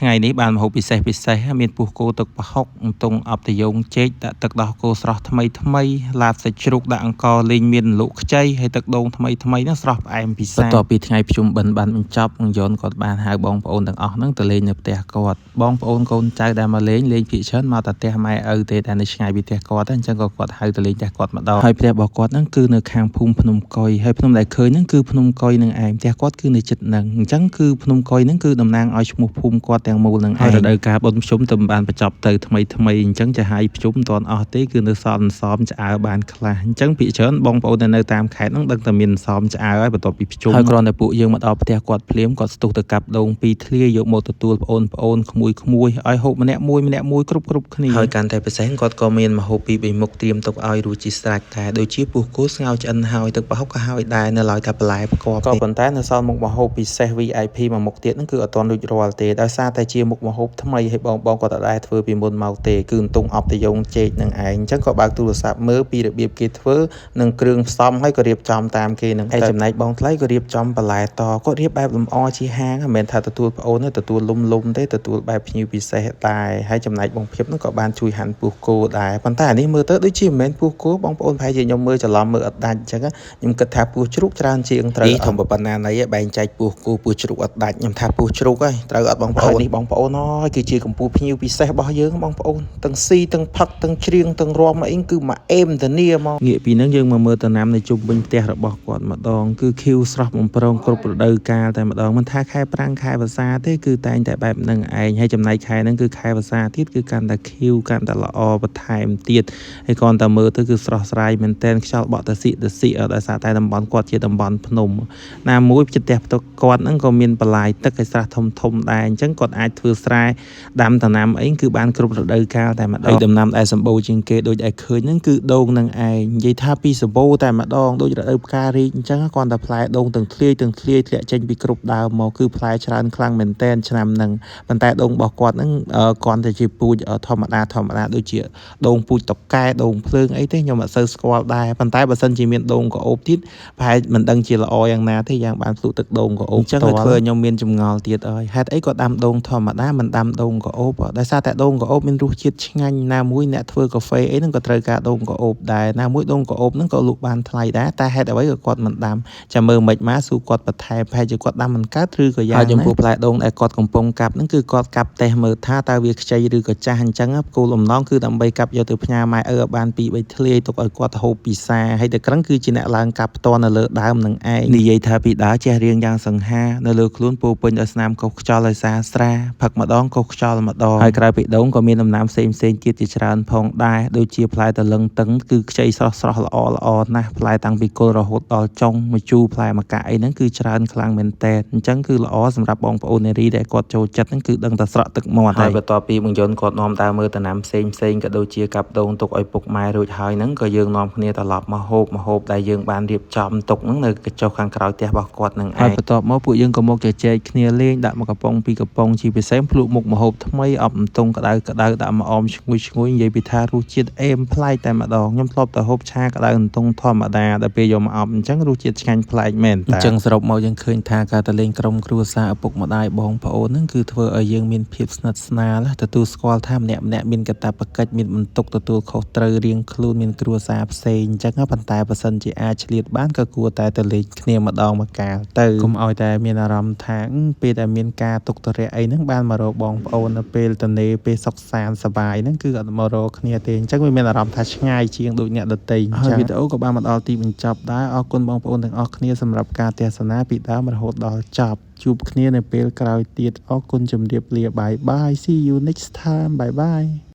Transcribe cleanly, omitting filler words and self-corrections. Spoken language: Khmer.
ថ្ងៃនេះបានមកហូបពិសេសមានពោះគោទឹកប្រហុកទង់អបតយងចេកដាក់ទឹកដោះគោស្រស់ថ្មីឡាបសាច់ជ្រូកដាក់អង្ករលីងមានលក់ខ្ចីហើយទឹកដូងថ្មីហ្នឹងស្រស់ផ្អែមពិសាបន្ទាប់ពីថ្ងៃប្រជុំបិណ្ឌបានបញ្ចប់នឹងយន់គាត់បានហៅបងប្អូនទាំងអស់ហ្នឹងទៅលេងនៅផ្ទះគាត់បងប្អូនកូនចៅដែលមកលេងភាគច្រើនមកតែផ្ទះម៉ែឪទេតែនៅឆ្ងាយពីផ្ទះគាត់អញ្ចឹងក៏គាត់ហៅទៅលេងផ្ទះគាត់ម្ដងហើយផ្ទះរបស់គាត់ហ្នឹងគឺនៅខាងភូមិភ្នំកុយហើយភ្នំដែលឃើញហ្នឹងគឺភ្នំកុយនឹងឯងផ្ទះគាត់គឺនៅជិតហ្នឹងអញ្ចឹងគឺភ្នំកុយហ្នឹងគឺតំណាងឲ្យឈ្មោះភូមិគាត់ទាំងមូលនឹងហើយរដូវកាលបុណ្យភ្ជុំទៅបានបញ្ចប់ទៅថ្មីអញ្ចឹងចាហើយភ្ជុំមិនទាន់អស់ទេគឺនៅសល់សំឆ្អើបានខ្លះអញ្ចឹងភាគច្រើនបងប្អូនដែលនៅតាមខេត្តហ្នឹងដឹងតែមានសំឆ្អើហើយបន្ទាប់ពីភ្ជុំហើយគ្រាន់តែពួកយើងមកដល់ផ្ទះគាត់ភ្លាមគាត់ស្ទុះទៅកាប់ដូងពីរធ្លាយកមកទទួលប្អូនក្មួយឲ្យហូបម្នាក់មួយគ្រប់គ្នាហើយកាន់តែពិសេសគាត់ក៏មានម្ហូបពីរមុខត្រៀមទុកឲ្យរួចជាស្រេចតែដូចជាពោះគោស្ងោរឆ្អិនហើយទឹកប្រហុកក៏ហើយដែរនៅឡើយតែបន្លែប្រកបក៏ប៉ុន្តែនៅសល់មុខម្ហូបពិសេស VIP មួយមុខទៀតហ្នឹងគឺអត់ទាន់រួចរាល់ទេដោយសារតែជាមុខម្ហូបថ្មីហើយបងគាត់អត់ដែរធ្វើពីមុនមកទេគឺទង់អបតយងចេកនឹងឯងអញ្ចឹងក៏បើកទូរស័ព្ទមើលពីរបៀបគេធ្វើនិងគ្រឿងផ្សំហើយក៏រៀបចំតាមគេនឹងហើយចំណែកបងថ្លៃក៏រៀបចំបន្លែតគាត់រៀបបែបលម្អជាហាងមិនមែនថាទទួលប្អូនទេទទួលលំទេទទួលបែបភ្ញៀវពិសេសដែរហើយចំណែកបងភៀបនោះក៏បានជួយហាន់ពោះគោដែរប៉ុន្តែអានេះមើលទៅដូចជាមិនមែនពោះគោបងប្អូនប្រហែលជាខ្ញុំមើលច្រឡំមើលអត់ដាច់អញ្ចឹងខ្ញុំគិតថាពោះជ្រូកច្រើនជាងត្រូវធំប៉ុណ្ណាណីបែងចែកពោះគោពោះជ្រូកអត់ដាច់ខ្ញុំថាពោះជ្រូកហើយត្រូវអត់បងប្អូននេះបងប្អូនអើយគឺជាកម្ពុជាភ្ញៀវពិសេសរបស់យើងបងប្អូនទាំងស៊ីទាំងផឹកទាំងច្រៀងទាំងរាំអីគឺមកអេមធានាមកងាកពីហ្នឹងយើងមកមើលតំណាំនៅជុំវិញផ្ទះរបស់គាត់ម្ដងគឺខៀវស្រស់បំប្រងគ្រប់រដូវកាលតែម្ដងមិនថាខែប្រាំងខែវស្សាទេគឺតែងតែបែបហ្នឹងឯងហើយចំណែកខែហ្នឹងគឺខែវស្សាទៀតគឺកាន់តែខៀវកាន់តែល្អបន្ថែមទៀតហើយគ្រាន់តែមើលទៅគឺស្រស់ស្រាយមែនតែនខ្យល់បក់ទៅស៊ីដោយសារតែតំបន់គាត់ជាតំបន់ភ្នំណាមួយផ្ទះផ្ទុកគាត់ហ្នឹងក៏មានបន្លាយទឹកឲ្យស្រះធំដែរអញ្ចឹងគាត់អាចធ្វើស្រែដាំដំណាំអីគឺបានគ្រប់រដូវកាលតែម្ដងហើយដំណាំដែលសម្បូរជាងគេដូចឯឃើញហ្នឹងគឺដូងនឹងឯងនិយាយថាពីសម្បូរតែម្ដងដូចរដូវផ្ការីកអញ្ចឹងគ្រាន់តែផ្លែដូងទាំងធ្លាយធ្លាក់ចេញពីគ្រប់ដើមមកគឺផ្លែច្រើនខ្លាំងមែនតែនឆ្នាំហ្នឹងប៉ុន្តែដូងរបស់គាត់ហ្នឹងគ្រាន់តែជាពូជធម្មតាដូចជាដូងពូជតុកែដូងភ្លើងអីទេខ្ញុំអត់សូវស្គាល់ដែរប៉ុន្តែបើសិនជាមានដូងក្អូបទៀតប្រហែលមិនដឹងជាល្អយ៉ាងណាទេយ៉ាងបានភ្លក់ទឹកដូងក្អូបអញ្ចឹងធ្វើឲ្យខ្ញុំមានចម្ងល់ទៀតហើយហេតុអីក៏ដាំដូងធម្មតាមិនដាំដូងក្អូបដោយសារតែដូងក្អូបមានរសជាតិឆ្ងាញ់ណាមួយអ្នកធ្វើកាហ្វេអីហ្នឹងក៏ត្រូវការដូងក្អូបដែរណាមួយដូងក្អូបហ្នឹងក៏លក់បានថ្លៃដែរតែហេតុអ្វីក៏គាត់មិនដាំចាំមើលមិនមកសួរគាត់បន្ថែមប្រហែលជាគាត់ដាំមិនកើតឬក៏យ៉ាងណាហើយចំពោះផ្លែដូងដែលគាត់កំពុងកាប់ហ្នឹងគឺគាត់កាប់តេះមើលថាតើវាខ្ចីឬក៏ចាស់អញ្ចឹងគោលបំណងគឺដើម្បីកាប់យកទៅផ្ញើម៉ែឪឲ្យបាន2 3ធ្លាយទុកឲ្យគាត់ហូបពិសាហើយតែក្រឹងគឺជាអ្នកឡើងកាប់ផ្ទាល់នៅលើដើមនឹងឯងនិយាយថាពីដើរចេះរៀងយ៉ាងសង្ហានៅលើខ្លួនពោពេញដោយស្នាមកោសខ្យល់ឲ្យសាស្រាផឹកម្ដងកោសខ្យល់ម្ដងហើយក្រៅពីដូងក៏មានដំណាំផ្សេងទៀតជាច្រើនផងដែរដូចជាផ្លែតលឹងទឹងគឺខ្ចីស្រស់ល្អណាស់ផ្លែតាំងពីគល់រហូតដល់ចុងមកជូរផ្លែម្កាក់អីហ្នឹងគឺច្រើនខ្លាំងមែនតើអញ្ចឹងគឺល្អសម្រាប់បងប្អូននារីដែលគាត់ចូលចិត្តហ្នឹងគឺដឹងតែស្រក់ទឹកមាត់ហើយបន្ទាប់ពីបង្យន់គាត់នាំដើរមើលដំណាំផ្សេងក៏ដូចជាកាប់ដូងទុកឲ្យពុកម៉ែរួចហើយហ្នឹងក៏យើងនាំគ្នាត្រឡប់មកហូបដែលយើងបានរៀបចំទុកហ្នឹងនៅកញ្ចុះខាងក្រោយផ្ទះរបស់គាត់ហ្នឹងឯងហើយបន្ទាប់មកពួកយើងក៏មកជជែកគ្នាលេងដាក់មកកំប៉ុងពីកំប៉ុងជាពិសេសភ្លក់មុខម្ហូបថ្មីអប់អន្ទង់ក្តៅដាក់មកអមឈ្ងុយនិយាយពីថារសជាតិអេមប្លែកតែម្ដងខ្ញុំធ្លាប់តែហូបឆាក្តៅអន្ទង់ធម្មតាដល់ពេលយកមកអប់អញ្ចឹងរសជាតិឆ្ងាញ់ប្លែកមែនតើអញ្ចឹងសរុបមកយើងឃើញថាការទៅលេងក្រុមគ្រួសារឪពុកម្ដាយបងប្អូនហ្នឹងគឺធ្វើឲ្យយើងមានភាពស្និទ្ធស្នាលទទួលស្គាល់ថាម្នាក់មានកាតព្វកិច្ចមានបន្ទុកទទួលខុសត្រូវរៀងខ្លួនមានគ្រួសារផ្សេងអញ្ចឹងប៉ុន្តែបើសិនជាអាចឆ្លៀតបានក៏គួរតែទៅលេងគ្នាម្ដងម្កាលទៅកុំឲ្យតែមានអារម្មណ៍ថាពេលដែលមានការទុក្ខធុរៈអីហ្នឹងបានមករកបងប្អូននៅពេលទនេពេលសុខសាន្តសប្បាយហ្នឹងគឺអត់មករកគ្នាទេអញ្ចឹងវាមានអារម្មណ៍ថាឆ្ងាយជាងដូចអ្នកដទៃអញ្ចឹងវីដេអូក៏បានមកដល់ទីបញ្ចប់ដែរអរគុណបងប្អូនទាំងអស់គ្នាសម្រាប់ការទស្សនាពីដើមរហូតដល់ចប់ជួបគ្នានៅពេលក្រោយទៀតអរគុណជម្រាបលាបាយ See you next time bye